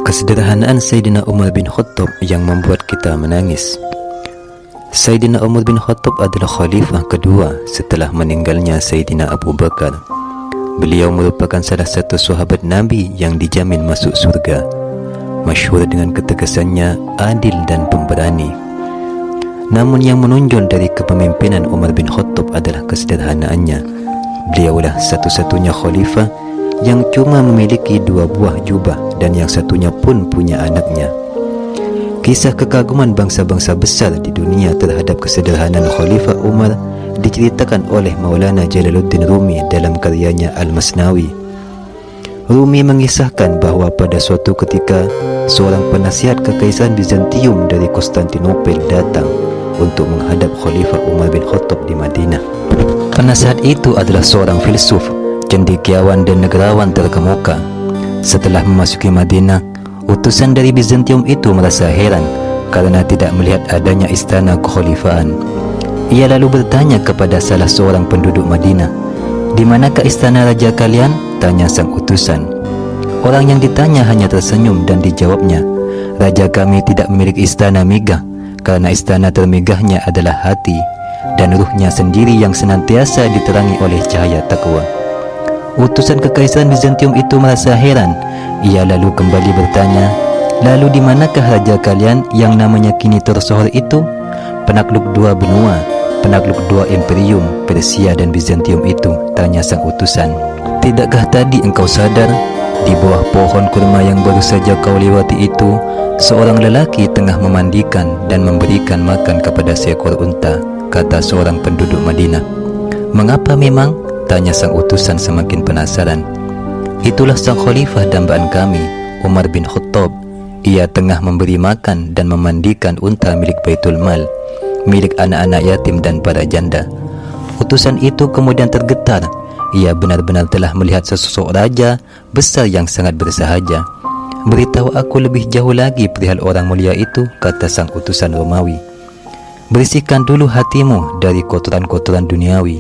Kesederhanaan Sayyidina Umar bin Khattab yang membuat kita menangis. Sayyidina Umar bin Khattab adalah khalifah kedua setelah meninggalnya Sayyidina Abu Bakar. Beliau merupakan salah satu sahabat Nabi yang dijamin masuk surga, masyhur dengan ketegasannya, adil dan pemberani. Namun yang menonjol dari kepemimpinan Umar bin Khattab adalah kesederhanaannya. Beliaulah satu-satunya khalifah yang cuma memiliki 2 buah jubah dan yang satunya pun punya anaknya. Kisah kekaguman bangsa-bangsa besar di dunia terhadap kesederhanaan Khalifah Umar diceritakan oleh Maulana Jalaluddin Rumi dalam karyanya Al-Masnawi. Rumi mengisahkan bahawa pada suatu ketika seorang penasihat kekaisaran Bizantium dari Konstantinopel datang untuk menghadap Khalifah Umar bin Khattab di Madinah. Penasihat itu adalah seorang filsuf, cendekiawan dan negarawan terkemuka. Setelah memasuki Madinah, utusan dari Bizantium itu merasa heran karena tidak melihat adanya istana kekhalifahan. Ia lalu bertanya kepada salah seorang penduduk Madinah, "Di manakah istana raja kalian?" tanya sang utusan. Orang yang ditanya hanya tersenyum dan dijawabnya, "Raja kami tidak memiliki istana megah, karena istana termegahnya adalah hati dan ruhnya sendiri yang senantiasa diterangi oleh cahaya takwa." Utusan kekaisaran Bizantium itu merasa heran. Ia lalu kembali bertanya, "Lalu di manakah raja kalian yang namanya kini tersohor itu?" "Penakluk 2 benua, penakluk 2 imperium, Persia dan Bizantium itu," tanya sang utusan. "Tidakkah tadi engkau sadar, di bawah pohon kurma yang baru saja kau lewati itu, seorang lelaki tengah memandikan dan memberikan makan kepada seekor unta," kata seorang penduduk Madinah. "Mengapa memang?" tanya sang utusan semakin penasaran. "Itulah sang khalifah dambaan kami, Umar bin Khattab. Ia tengah memberi makan dan memandikan unta milik Baitul Mal, milik anak-anak yatim dan para janda." Utusan itu kemudian tergetar. Ia benar-benar telah melihat sesosok raja besar yang sangat bersahaja. "Beritahu aku lebih jauh lagi perihal orang mulia itu," kata sang utusan Romawi. "Bersihkan dulu hatimu dari kotoran-kotoran duniawi.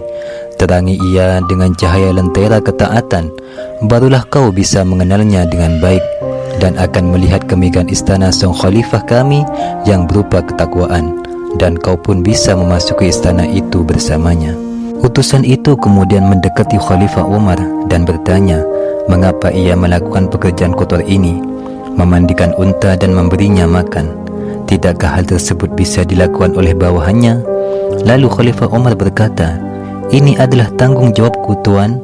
Terangi ia dengan cahaya lentera ketaatan, barulah kau bisa mengenalnya dengan baik dan akan melihat kemegahan istana sang khalifah kami yang berupa ketakwaan, dan kau pun bisa memasuki istana itu bersamanya." Utusan itu kemudian mendekati Khalifah Umar dan bertanya, mengapa ia melakukan pekerjaan kotor ini, memandikan unta dan memberinya makan. Tidakkah hal tersebut bisa dilakukan oleh bawahannya? Lalu Khalifah Umar berkata, "Ini adalah tanggung jawabku, Tuan.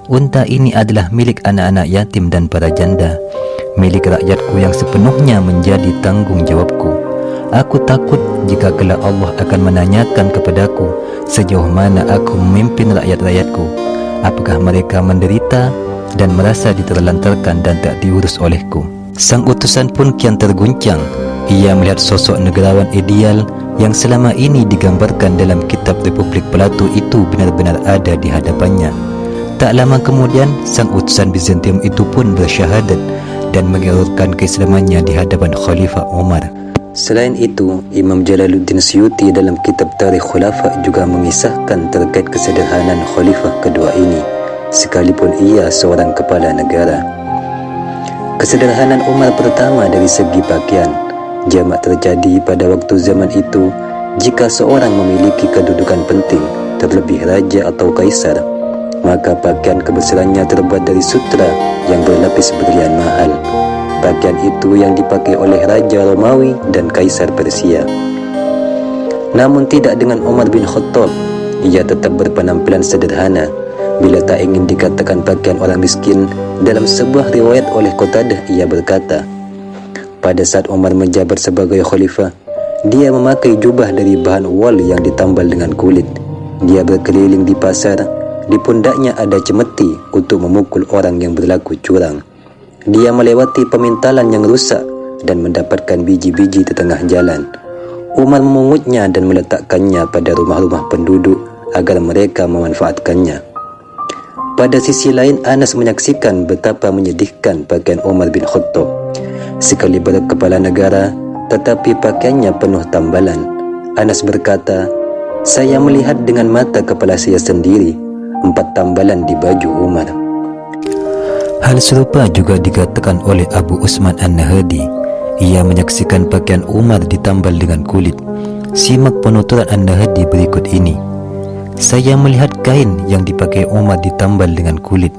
Unta ini adalah milik anak-anak yatim dan para janda, milik rakyatku yang sepenuhnya menjadi tanggung jawabku. Aku takut jika kelak Allah akan menanyakan kepadaku sejauh mana aku memimpin rakyat-rakyatku. Apakah mereka menderita dan merasa diterlantarkan dan tak diurus olehku?" Sang utusan pun kian terguncang. Ia melihat sosok negarawan ideal yang selama ini digambarkan dalam kitab Republik Plato itu benar-benar ada di hadapannya. Tak lama kemudian, sang utusan Bizantium itu pun bersyahadat dan mengikrarkan keislamannya di hadapan Khalifah Umar. Selain itu, Imam Jalaluddin Suyuti dalam kitab Tarikh Khulafa juga mengisahkan terkait kesederhanaan khalifah kedua ini, sekalipun ia seorang kepala negara. Kesederhanaan Umar pertama dari segi pakaian jamak terjadi pada waktu zaman itu jika seorang memiliki kedudukan penting, terlebih raja atau kaisar, maka pakaian kebesarannya terbuat dari sutra yang berlapis berlian mahal. Pakaian itu yang dipakai oleh Raja Romawi dan Kaisar Persia. Namun tidak dengan Umar bin Khattab. Ia tetap berpenampilan sederhana. Bila tak ingin dikatakan pakaian orang miskin, dalam sebuah riwayat oleh Qatadah ia berkata, pada saat Umar menjabat sebagai khalifah, dia memakai jubah dari bahan wol yang ditambal dengan kulit. Dia berkeliling di pasar. Di pundaknya ada cemeti untuk memukul orang yang berlaku curang. Dia melewati pemintalan yang rusak dan mendapatkan biji-biji di tengah jalan. Umar memungutnya dan meletakkannya pada rumah-rumah penduduk agar mereka memanfaatkannya. Pada sisi lain, Anas menyaksikan betapa menyedihkan pakaian Umar bin Khattab. Sekali berkepala negara, tetapi pakaiannya penuh tambalan. Anas berkata, "Saya melihat dengan mata kepala saya sendiri 4 tambalan di baju Umar." Hal serupa juga dikatakan oleh Abu Usman An-Nahdi. Ia menyaksikan pakaian Umar ditambal dengan kulit. Simak penuturan An-Nahdi berikut ini. Saya melihat kain yang dipakai Umar ditambal dengan kulit.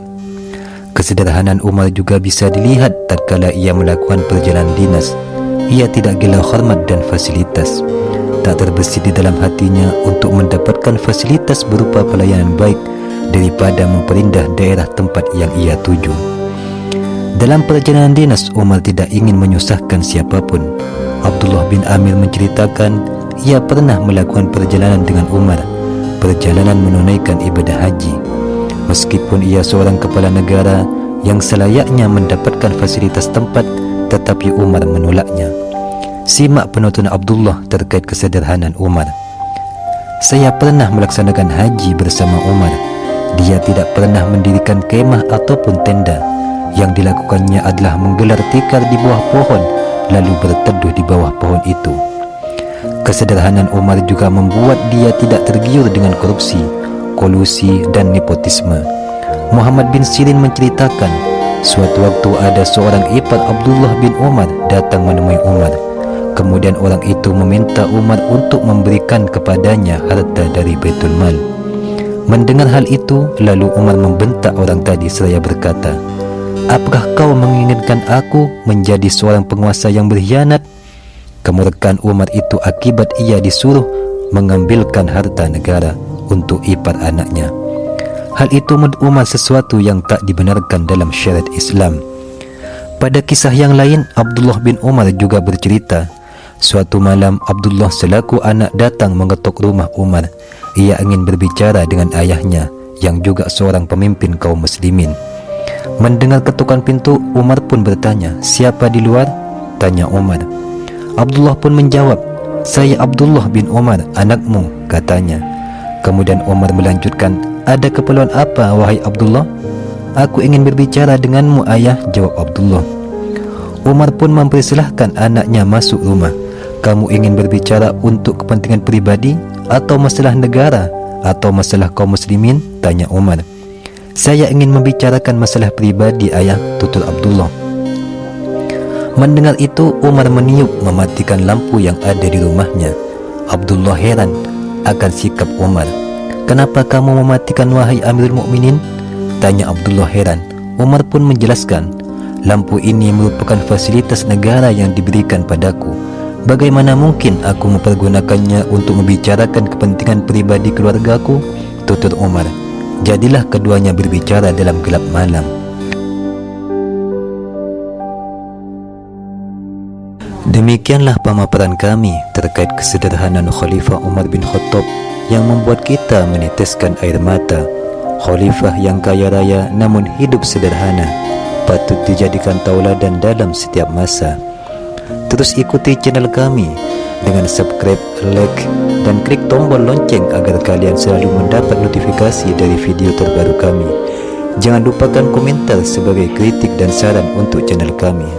Kesederhanaan Umar juga bisa dilihat tatkala ia melakukan perjalanan dinas. Ia tidak gila hormat dan fasilitas. Tak terbesit di dalam hatinya untuk mendapatkan fasilitas berupa pelayanan baik daripada memperindah daerah tempat yang ia tuju. Dalam perjalanan dinas, Umar tidak ingin menyusahkan siapapun. Abdullah bin Amir menceritakan ia pernah melakukan perjalanan dengan Umar, perjalanan menunaikan ibadah haji. Meskipun ia seorang kepala negara yang selayaknya mendapatkan fasilitas tempat, tetapi Umar menolaknya. Simak penuturan Abdullah terkait kesederhanaan Umar. Saya pernah melaksanakan haji bersama Umar. Dia tidak pernah mendirikan kemah ataupun tenda. Yang dilakukannya adalah menggelar tikar di bawah pohon, lalu berteduh di bawah pohon itu. Kesederhanaan Umar juga membuat dia tidak tergiur dengan korupsi, kolusi, dan nepotisme. Muhammad bin Sirin menceritakan, suatu waktu ada seorang ipar Abdullah bin Umar datang menemui Umar. Kemudian orang itu meminta Umar untuk memberikan kepadanya harta dari Baitul Mal. Mendengar hal itu, lalu Umar membentak orang tadi seraya berkata, "Apakah kau menginginkan aku menjadi seorang penguasa yang berkhianat?" Kemurkaan Umar itu akibat ia disuruh mengambilkan harta negara untuk ipar anaknya. Hal itu menurut Umar sesuatu yang tak dibenarkan dalam syariat Islam. Pada kisah yang lain, Abdullah bin Umar juga bercerita, suatu malam Abdullah selaku anak datang mengetuk rumah Umar. Ia ingin berbicara dengan ayahnya yang juga seorang pemimpin kaum muslimin. Mendengar ketukan pintu, Umar pun bertanya, "Siapa di luar?" tanya Umar. Abdullah pun menjawab, "Saya Abdullah bin Umar, anakmu," katanya. Kemudian Umar melanjutkan, "Ada keperluan apa, wahai Abdullah?" "Aku ingin berbicara denganmu, ayah," jawab Abdullah. Umar pun mempersilahkan anaknya masuk rumah. "Kamu ingin berbicara untuk kepentingan pribadi atau masalah negara atau masalah kaum muslimin?" tanya Umar. "Saya ingin membicarakan masalah pribadi, ayah," tutur Abdullah. Mendengar itu, Umar meniup mematikan lampu yang ada di rumahnya. Abdullah heran akan sikap Umar. "Kenapa kamu mematikan, wahai Amirul Mukminin?" tanya Abdullah heran. Umar pun menjelaskan, "Lampu ini merupakan fasilitas negara yang diberikan padaku. Bagaimana mungkin aku mempergunakannya untuk membicarakan kepentingan pribadi keluargaku?" tutur Umar. Jadilah keduanya berbicara dalam gelap malam. Demikianlah pemaparan kami terkait kesederhanaan Khalifah Umar bin Khattab yang membuat kita meneteskan air mata. Khalifah yang kaya raya namun hidup sederhana patut dijadikan tauladan dalam setiap masa. Terus ikuti channel kami dengan subscribe, like, dan klik tombol lonceng agar kalian selalu mendapat notifikasi dari video terbaru kami. Jangan lupakan komentar sebagai kritik dan saran untuk channel kami.